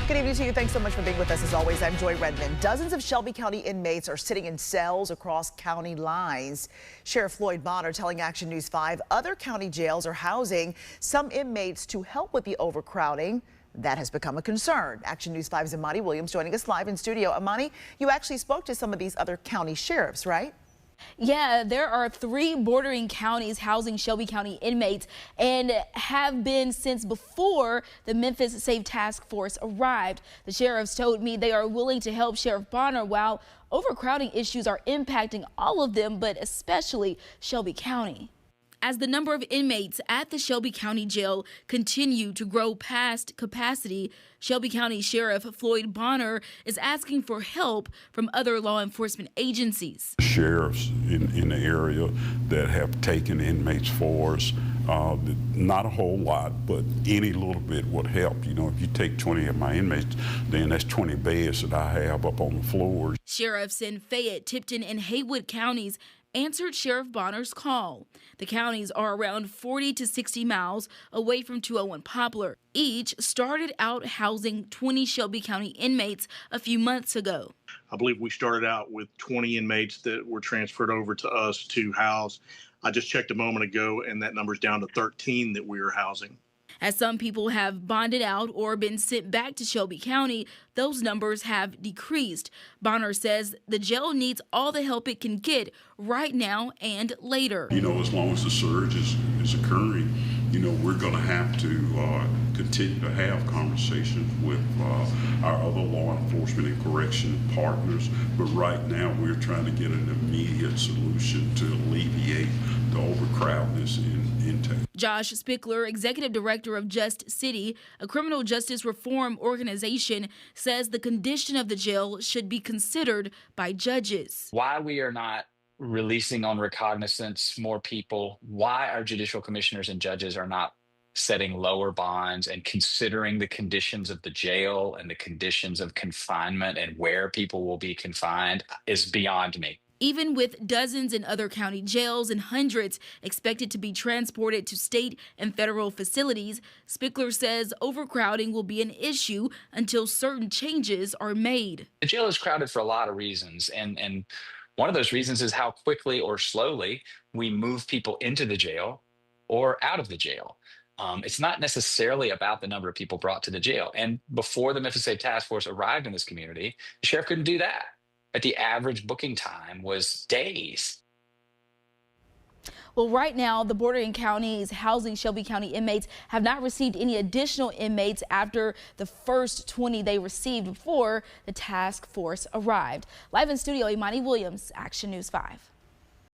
Good evening to you. Thanks so much for being with us. As always, I'm Joy Redmond. Dozens of Shelby County inmates are sitting in cells across county lines. Sheriff Floyd Bonner telling Action News 5 other county jails are housing some inmates to help with the overcrowding. That has become a concern. Action News 5's Imani Williams joining us live in studio. Imani, you actually spoke to some of these other county sheriffs, right? Yeah, there are 3 bordering counties housing Shelby County inmates and have been since before the Memphis Safe Task Force arrived. The sheriffs told me they are willing to help Sheriff Bonner while overcrowding issues are impacting all of them, but especially Shelby County. As the number of inmates at the Shelby County Jail continue to grow past capacity, Shelby County Sheriff Floyd Bonner is asking for help from other law enforcement agencies. Sheriffs in the area that have taken inmates for us, not a whole lot, but any little bit would help. You know, if you take 20 of my inmates, then that's 20 beds that I have up on the floors. Sheriffs in Fayette, Tipton, and Haywood counties answered Sheriff Bonner's call. The counties are around 40 to 60 miles away from 201 Poplar. Each started out housing 20 Shelby County inmates a few months ago. I believe we started out with 20 inmates that were transferred over to us to house. I just checked a moment ago, and that number's down to 13 that we are housing. As some people have bonded out or been sent back to Shelby County, those numbers have decreased. Bonner says the jail needs all the help it can get right now and later. You know, as long as the surge is occurring, you know, we're going to have to continue to have conversations with our other law enforcement and correction partners. But right now, we're trying to get an immediate solution to alleviate the overcrowdedness in intake. Josh Spickler, executive director of Just City, a criminal justice reform organization, says the condition of the jail should be considered by judges. Why we are not releasing on recognizance more people, why our judicial commissioners and judges are not setting lower bonds and considering the conditions of the jail and the conditions of confinement and where people will be confined is beyond me. Even with dozens in other county jails and hundreds expected to be transported to state and federal facilities, Spickler says overcrowding will be an issue until certain changes are made. The jail is crowded for a lot of reasons, and one of those reasons is how quickly or slowly we move people into the jail or out of the jail. It's not necessarily about the number of people brought to the jail. And before the Memphis Safe Task Force arrived in this community, the sheriff couldn't do that. But the average booking time was days. Well, right now, the bordering counties housing Shelby County inmates have not received any additional inmates after the first 20 they received before the task force arrived. Live in studio, Imani Williams, Action News 5.